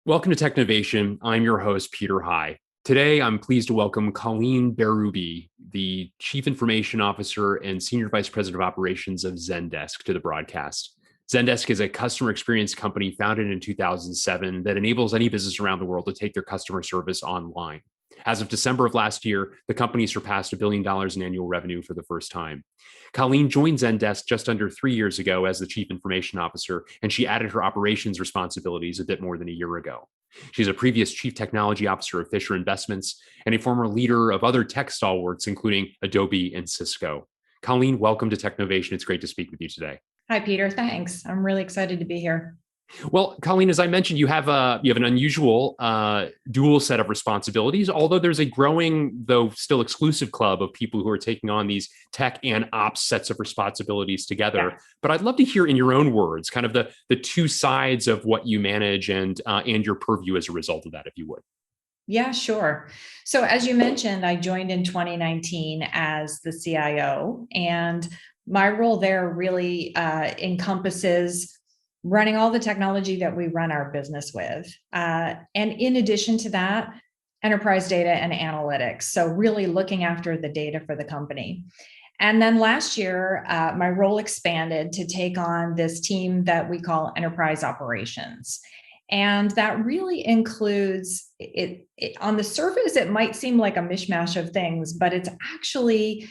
Welcome to Technovation. I'm your host, Peter High. Today, I'm pleased to welcome Colleen Berube, the Chief Information Officer and Senior Vice President of Operations of Zendesk, to the broadcast. Zendesk is a customer experience company founded in 2007 that enables any business around the world to take their customer service online. As of December of last year, the company surpassed $1 billion in annual revenue for the first time. Colleen joined Zendesk just under 3 years ago as the Chief Information Officer, and she added her operations responsibilities a bit more than a year ago. She's a previous Chief Technology Officer of Fisher Investments and a former leader of other tech stalwarts, including Adobe and Cisco. Colleen, welcome to Technovation. It's great to speak with you today. Hi, Peter. Thanks. I'm really excited to be here. Well, Colleen, as I mentioned, you have an unusual dual set of responsibilities, although there's a growing, though still exclusive club of people who are taking on these tech and ops sets of responsibilities together. Yeah. But I'd love to hear in your own words, kind of the two sides of what you manage and your purview as a result of that, if you would. Yeah, sure. So as you mentioned, I joined in 2019 as the CIO, and my role there really encompasses running all the technology that we run our business with. And in addition to that, enterprise data and analytics. So really looking after the data for the company. And then last year, my role expanded to take on this team that we call enterprise operations. And that really includes on the surface, it might seem like a mishmash of things, but it's actually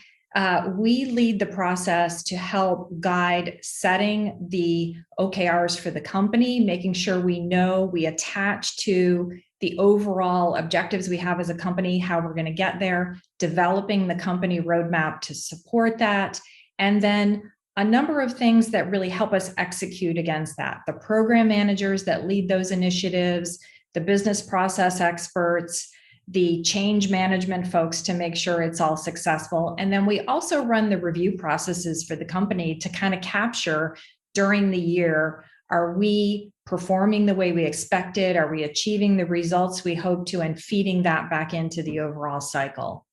we lead the process to help guide setting the OKRs for the company, making sure we know we attach to the overall objectives we have as a company, how we're going to get there, developing the company roadmap to support that, and then a number of things that really help us execute against that. The program managers that lead those initiatives, the business process experts, the change management folks to make sure it's all successful. And then we also run the review processes for the company to kind of capture during the year, are we performing the way we expected? Are we achieving the results we hope to, and feeding that back into the overall cycle?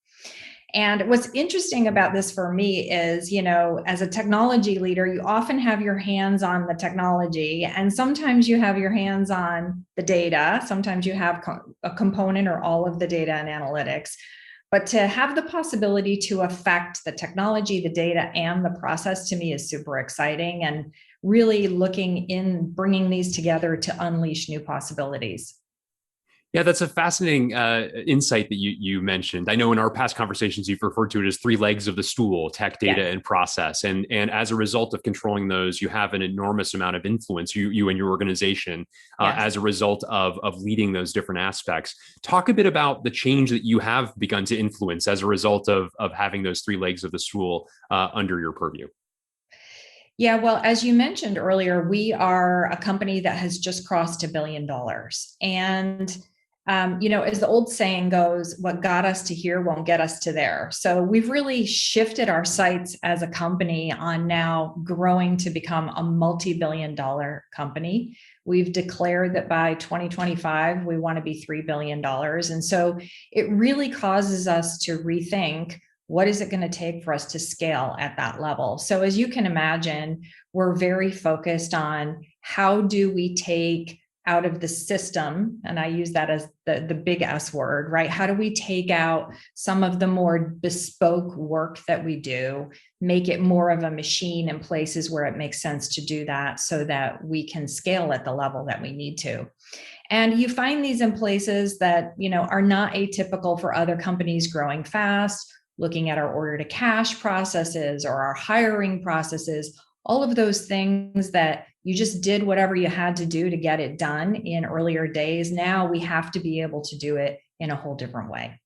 And what's interesting about this for me is, as a technology leader, you often have your hands on the technology, and sometimes you have your hands on the data. Sometimes you have a component or all of the data and analytics. But to have the possibility to affect the technology, the data, and the process, to me is super exciting, and really bringing these together to unleash new possibilities. Yeah, that's a fascinating insight that you mentioned. I know in our past conversations, you've referred to it as three legs of the stool: tech, data, and process. And as a result of controlling those, you have an enormous amount of influence, you and your organization, as a result of leading those different aspects. Talk a bit about the change that you have begun to influence as a result of having those three legs of the stool under your purview. Yeah, well, as you mentioned earlier, we are a company that has just crossed $1 billion. And as the old saying goes, what got us to here won't get us to there. So we've really shifted our sights as a company on now growing to become a multi-billion-dollar company. We've declared that by 2025, we want to be $3 billion. And so it really causes us to rethink, what is it going to take for us to scale at that level? So as you can imagine, we're very focused on how do we take out of the system, and I use that as the big S word, right? How do we take out some of the more bespoke work that we do, make it more of a machine in places where it makes sense to do that so that we can scale at the level that we need to. And you find these in places that, are not atypical for other companies growing fast, looking at our order to cash processes or our hiring processes, all of those things that you just did whatever you had to do to get it done in earlier days. Now we have to be able to do it in a whole different way.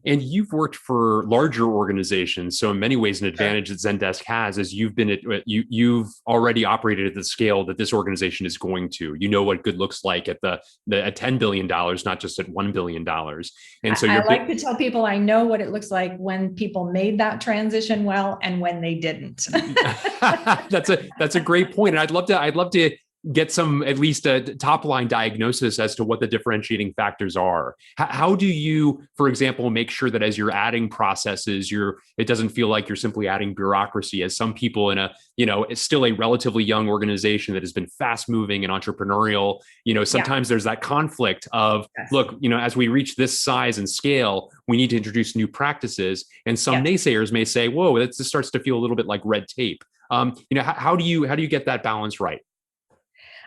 And you've worked for larger organizations, so in many ways, an advantage that Zendesk has is you've already operated at the scale that this organization is going to. You know what good looks like at $10 billion, not just at $1 billion. And so I like to tell people I know what it looks like when people made that transition well and when they didn't. That's a great point, and I'd love to get some, at least a top line diagnosis as to what the differentiating factors are. How do you, for example, make sure that as you're adding processes, it doesn't feel like you're simply adding bureaucracy, as some people in it's still a relatively young organization that has been fast moving and entrepreneurial, sometimes there's that conflict of, Yes. look, as we reach this size and scale, we need to introduce new practices. And some naysayers may say, whoa, this starts to feel a little bit like red tape. How do you get that balance right?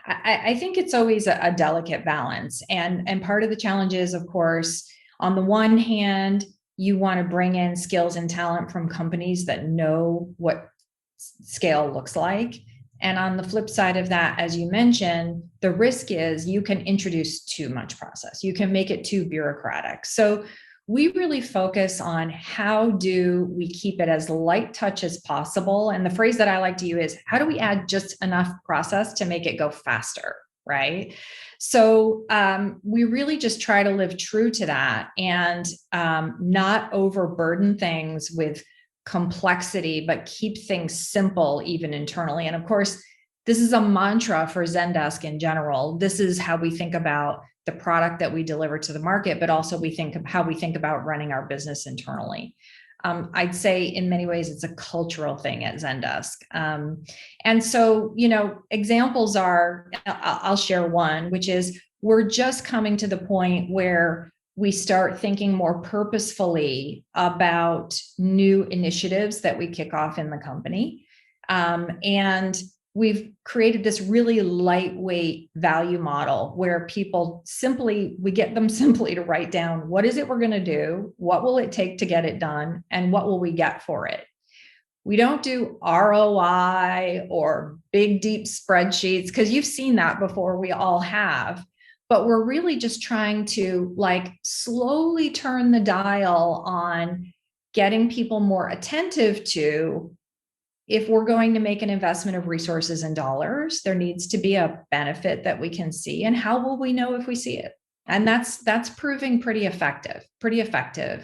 I think it's always a delicate balance. And part of the challenge is, of course, on the one hand, you want to bring in skills and talent from companies that know what scale looks like. And on the flip side of that, as you mentioned, the risk is you can introduce too much process. You can make it too bureaucratic. So we really focus on how do we keep it as light touch as possible. And the phrase that I like to use is, how do we add just enough process to make it go faster, right? So we really just try to live true to that and not overburden things with complexity, but keep things simple, even internally. And of course, this is a mantra for Zendesk in general. This is how we think about the product that we deliver to the market, but also how we think about running our business internally. I'd say in many ways, it's a cultural thing at Zendesk. And so, examples are, I'll share one, which is we're just coming to the point where we start thinking more purposefully about new initiatives that we kick off in the company. And we've created this really lightweight value model where we get them simply to write down, what is it we're going to do? What will it take to get it done? And what will we get for it? We don't do ROI or big, deep spreadsheets, because you've seen that before, we all have. But we're really just trying to slowly turn the dial on getting people more attentive to, if we're going to make an investment of resources and dollars, there needs to be a benefit that we can see. And how will we know if we see it? And that's proving pretty effective,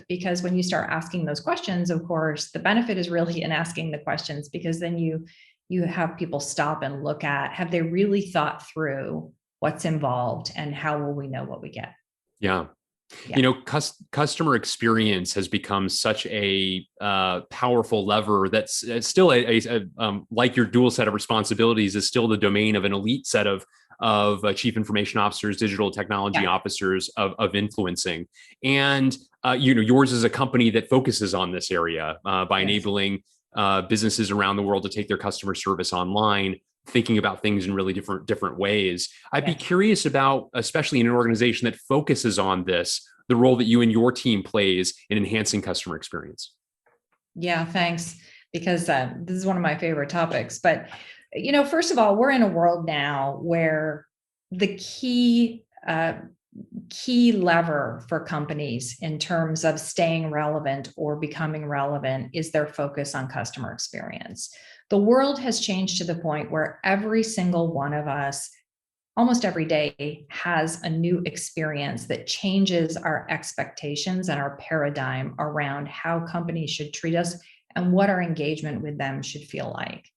because when you start asking those questions, of course, the benefit is really in asking the questions, because then you have people stop and look at, have they really thought through what's involved and how will we know what we get? Yeah. Customer experience has become such a powerful lever that's still like your dual set of responsibilities is still the domain of an elite set of chief information officers, digital technology officers of influencing. And yours is a company that focuses on this area by enabling businesses around the world to take their customer service online, thinking about things in really different ways. I'd be curious about, especially in an organization that focuses on this, the role that you and your team plays in enhancing customer experience. Yeah, thanks. Because this is one of my favorite topics. But, first of all, we're in a world now where the key lever for companies in terms of staying relevant or becoming relevant is their focus on customer experience. The world has changed to the point where every single one of us, almost every day, has a new experience that changes our expectations and our paradigm around how companies should treat us and what our engagement with them should feel like.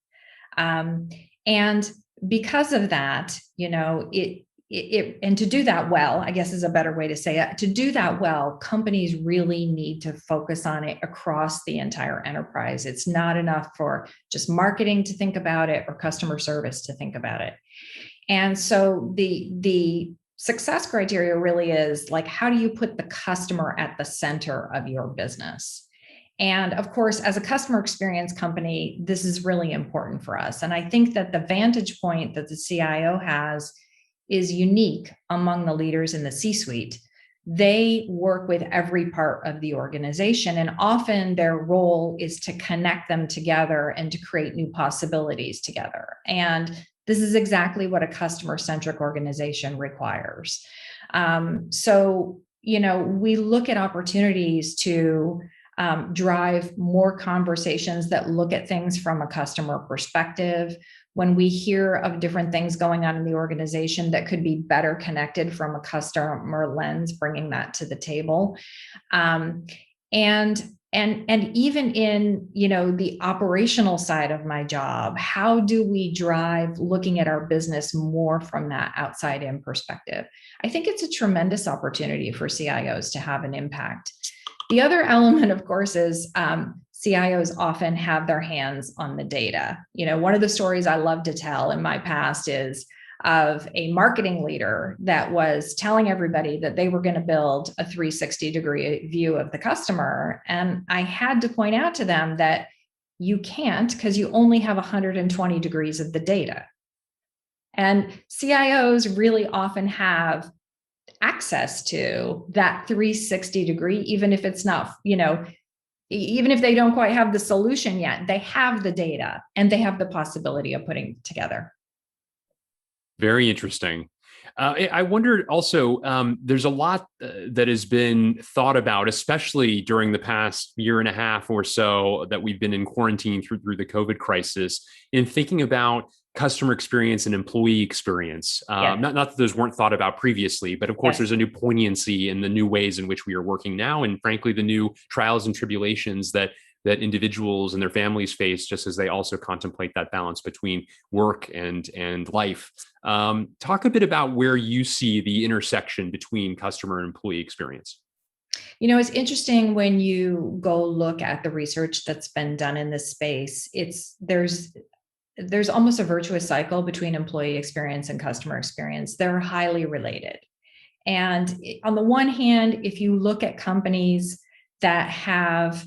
And because of that, and to do that well, I guess is a better way to say it, to do that well, companies really need to focus on it across the entire enterprise. It's not enough for just marketing to think about it or customer service to think about it. And so the success criteria really is how do you put the customer at the center of your business? And of course, as a customer experience company, this is really important for us. And I think that the vantage point that the CIO has is unique among the leaders in the C-suite. They work with every part of the organization, and often their role is to connect them together and to create new possibilities together. And this is exactly what a customer-centric organization requires. So, we look at opportunities to drive more conversations that look at things from a customer perspective. When we hear of different things going on in the organization that could be better connected from a customer lens, bringing that to the table. And And even in, the operational side of my job, how do we drive looking at our business more from that outside in perspective? I think it's a tremendous opportunity for CIOs to have an impact. The other element, of course, is CIOs often have their hands on the data. One of the stories I love to tell in my past is of a marketing leader that was telling everybody that they were going to build a 360-degree view of the customer. And I had to point out to them that you can't, because you only have 120 degrees of the data. And CIOs really often have access to that 360 degree, even if it's not, even if they don't quite have the solution yet, they have the data and they have the possibility of putting it together. Very interesting. I wondered also, there's a lot that has been thought about, especially during the past year and a half or so that we've been in quarantine through the COVID crisis, in thinking about customer experience and employee experience. Yeah. Not that those weren't thought about previously, but of course, Yes. There's a new poignancy in the new ways in which we are working now, and frankly, the new trials and tribulations that individuals and their families face, just as they also contemplate that balance between work and life. Talk a bit about where you see the intersection between customer and employee experience. It's interesting when you go look at the research that's been done in this space. There's almost a virtuous cycle between employee experience and customer experience. They're highly related. And on the one hand, if you look at companies that have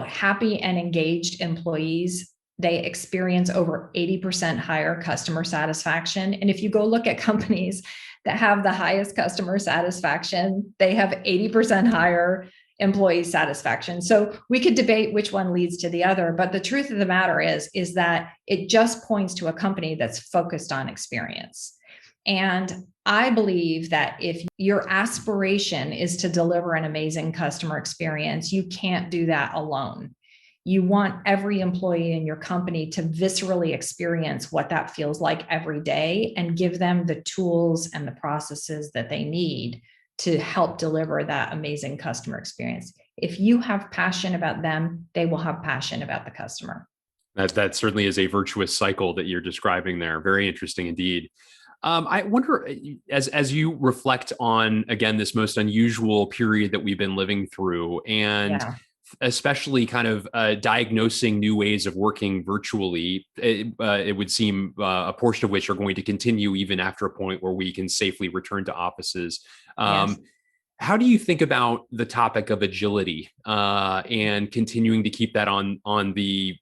happy and engaged employees, they experience over 80% higher customer satisfaction. And if you go look at companies that have the highest customer satisfaction, they have 80% higher employee satisfaction. So we could debate which one leads to the other, but the truth of the matter is that it just points to a company that's focused on experience. And I believe that if your aspiration is to deliver an amazing customer experience, you can't do that alone. You want every employee in your company to viscerally experience what that feels like every day and give them the tools and the processes that they need to help deliver that amazing customer experience. If you have passion about them, they will have passion about the customer. That certainly is a virtuous cycle that you're describing there. Very interesting indeed. I wonder, as you reflect on, again, this most unusual period that we've been living through, and especially kind of diagnosing new ways of working virtually, it would seem a portion of which are going to continue even after a point where we can safely return to offices. Yes. How do you think about the topic of agility and continuing to keep that on the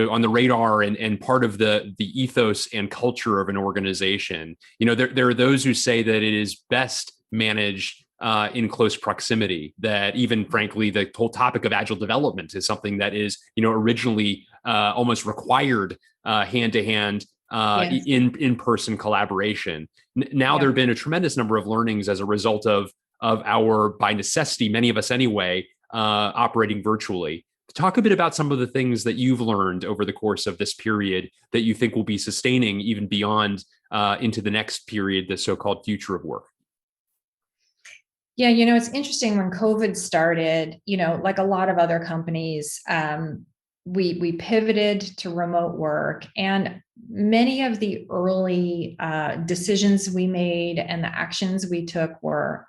on the radar and part of the ethos and culture of an organization? There are those who say that it is best managed in close proximity, that even frankly, the whole topic of agile development is something that is, originally almost required hand-to-hand in-person collaboration. Now there have been a tremendous number of learnings as a result of our, by necessity, many of us anyway, operating virtually. Talk a bit about some of the things that you've learned over the course of this period that you think will be sustaining even beyond into the next period, the so-called future of work. Yeah, it's interesting when COVID started, like a lot of other companies, we pivoted to remote work, and many of the early decisions we made and the actions we took were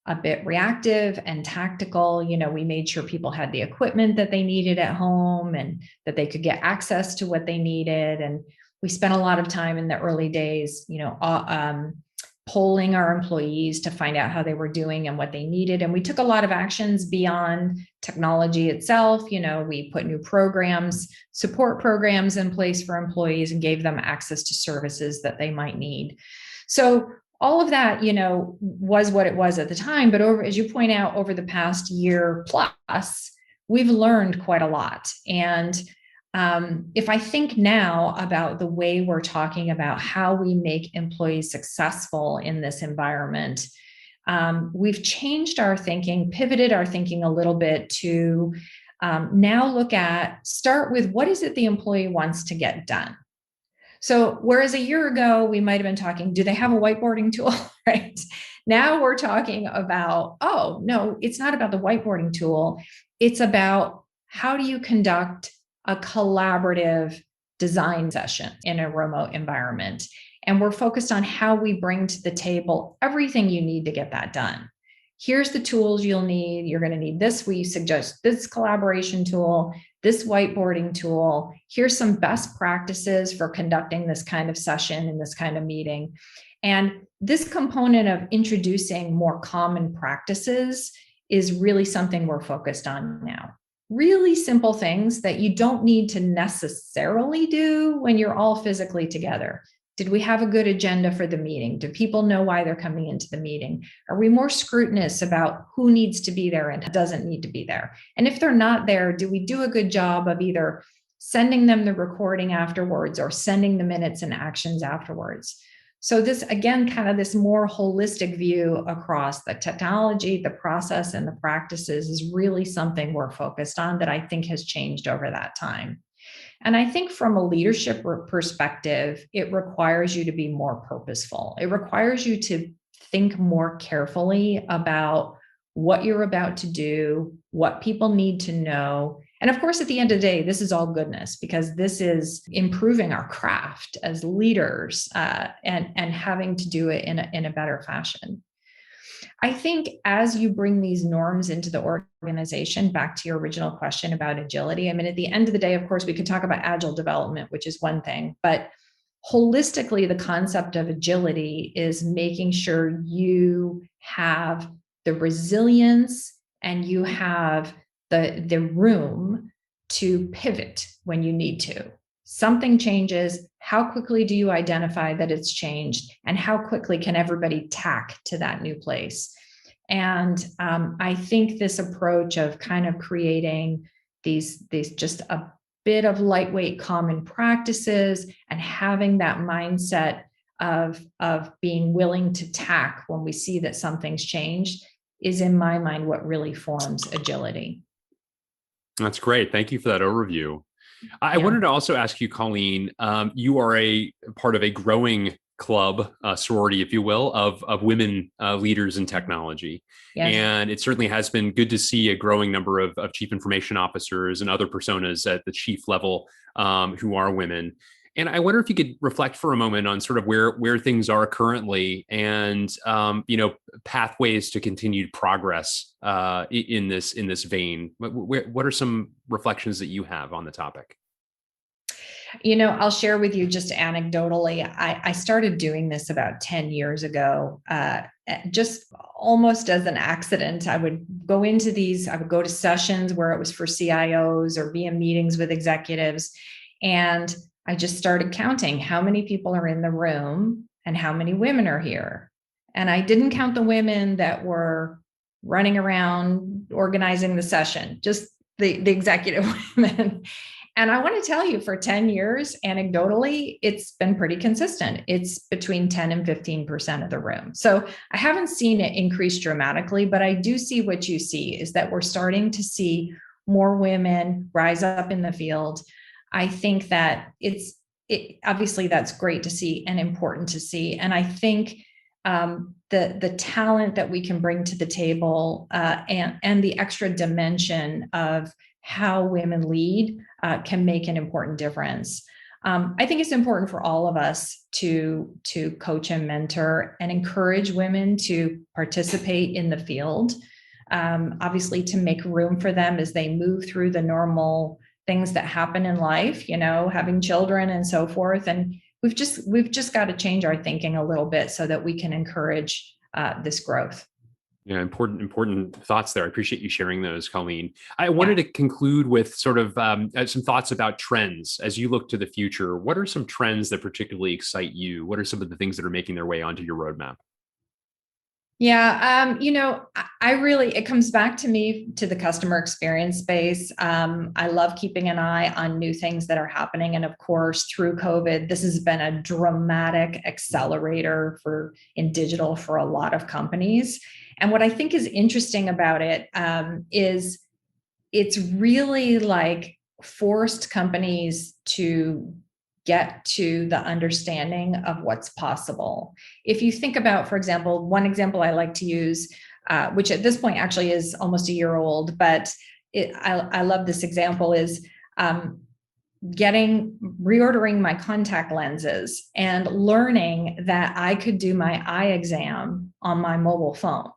a bit reactive and tactical. We made sure people had the equipment that they needed at home and that they could get access to what they needed. And we spent a lot of time in the early days, polling our employees to find out how they were doing and what they needed. And we took a lot of actions beyond technology itself. We put new programs, support programs in place for employees and gave them access to services that they might need. So all of that, was what it was at the time. But as you point out, over the past year plus, we've learned quite a lot. And if I think now about the way we're talking about how we make employees successful in this environment, we've changed our thinking, pivoted our thinking a little bit to now start with what is it the employee wants to get done. So whereas a year ago, we might have been talking, do they have a whiteboarding tool, right? Now we're talking about, oh, no, it's not about the whiteboarding tool. It's about how do you conduct a collaborative design session in a remote environment. And we're focused on how we bring to the table everything you need to get that done. Here's the tools you'll need. You're going to need this. We suggest this collaboration tool, this whiteboarding tool. Here's some best practices for conducting this kind of session and this kind of meeting. And this component of introducing more common practices is really something we're focused on now. Really simple things that you don't need to necessarily do when you're all physically together. Did we have a good agenda for the meeting? Do people know why they're coming into the meeting? Are we more scrutinous about who needs to be there and who doesn't need to be there? And if they're not there, do we do a good job of either sending them the recording afterwards or sending the minutes and actions afterwards? So this, again, kind of this more holistic view across the technology, the process, and the practices is really something we're focused on that I think has changed over that time. And I think from a leadership perspective, it requires you to be more purposeful. It requires you to think more carefully about what you're about to do, what people need to know. And of course, at the end of the day, this is all goodness because this is improving our craft as leaders and having to do it in a better fashion. I think as you bring these norms into the organization, back to your original question about agility, I mean, at the end of the day, of course, we could talk about agile development, which is one thing, but holistically, the concept of agility is making sure you have the resilience and you have the room to pivot when you need to. Something changes. How quickly do you identify that it's changed? And how quickly can everybody tack to that new place? And I think this approach of kind of creating these just a bit of lightweight common practices and having that mindset of being willing to tack when we see that something's changed is, in my mind, what really forms agility. That's great. Thank you for that overview. I wanted to also ask you, Colleen, you are a part of a growing club, sorority, if you will, of women leaders in technology. Yes. And it certainly has been good to see a growing number of chief information officers and other personas at the chief level who are women. And I wonder if you could reflect for a moment on sort of where things are currently and pathways to continued progress in this vein. What are some reflections that you have on the topic? I'll share with you just anecdotally. I started doing this about 10 years ago, just almost as an accident. I would go to sessions where it was for CIOs or be in meetings with executives. And I just started counting how many people are in the room and how many women are here. And I didn't count the women that were running around organizing the session, just the executive women. And I want to tell you, for 10 years, anecdotally, it's been pretty consistent. It's between 10 and 15% of the room. So I haven't seen it increase dramatically, but I do see what you see is that we're starting to see more women rise up in the field. I think that obviously that's great to see and important to see. And I think the talent that we can bring to the table and the extra dimension of how women lead can make an important difference. I think it's important for all of us to coach and mentor and encourage women to participate in the field. Obviously, to make room for them as they move through the normal things that happen in life, having children and so forth. And we've just got to change our thinking a little bit so that we can encourage this growth. Yeah, important thoughts there. I appreciate you sharing those, Colleen. I wanted to conclude with sort of some thoughts about trends as you look to the future. What are some trends that particularly excite you? What are some of the things that are making their way onto your roadmap? Yeah, it comes back to me to the customer experience space. I love keeping an eye on new things that are happening. And of course, through COVID, this has been a dramatic accelerator in digital for a lot of companies. And what I think is interesting about it is it's really like forced companies to get to the understanding of what's possible. If you think about, for example, one example I like to use, which at this point actually is almost a year old, but I love this example, is reordering my contact lenses and learning that I could do my eye exam on my mobile phone.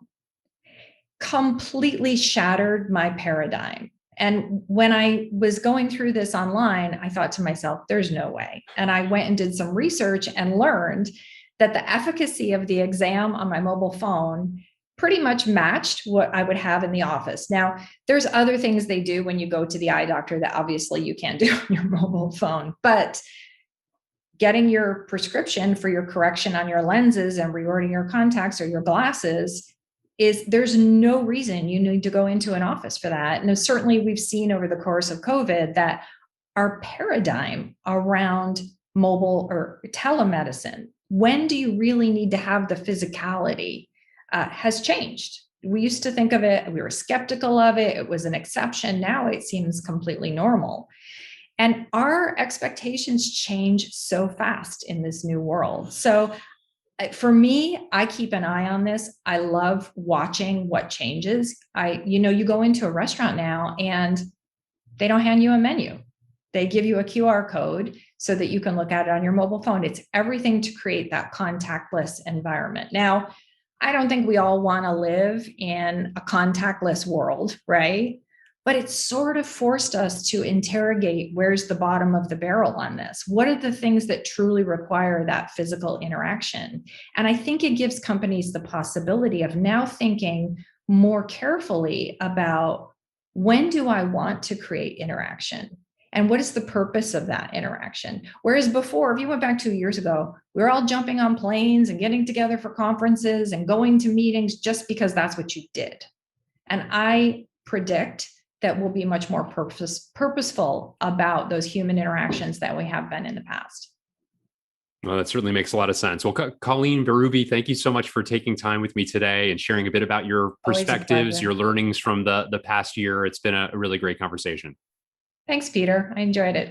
Completely shattered my paradigm. And when I was going through this online, I thought to myself, there's no way. And I went and did some research and learned that the efficacy of the exam on my mobile phone pretty much matched what I would have in the office. Now, there's other things they do when you go to the eye doctor that obviously you can't do on your mobile phone, but getting your prescription for your correction on your lenses and reordering your contacts or your glasses there's no reason you need to go into an office for that. And certainly we've seen over the course of COVID that our paradigm around mobile or telemedicine, when do you really need to have the physicality, has changed. We used to think of it, we were skeptical of it, it was an exception. Now it seems completely normal. And our expectations change so fast in this new world. So for me, I keep an eye on this. I love watching what changes. You go into a restaurant now and they don't hand you a menu. They give you a QR code so that you can look at it on your mobile phone. It's everything to create that contactless environment. Now, I don't think we all want to live in a contactless world, right? But it's sort of forced us to interrogate where's the bottom of the barrel on this. What are the things that truly require that physical interaction? And I think it gives companies the possibility of now thinking more carefully about, when do I want to create interaction? And what is the purpose of that interaction? Whereas before, if you went back 2 years ago, we were all jumping on planes and getting together for conferences and going to meetings just because that's what you did. And I predict that we'll be much more purposeful about those human interactions that we have been in the past. Well, that certainly makes a lot of sense. Well, Colleen Berube, thank you so much for taking time with me today and sharing a bit about your perspectives, your learnings from the past year. It's been a really great conversation. Thanks, Peter. I enjoyed it.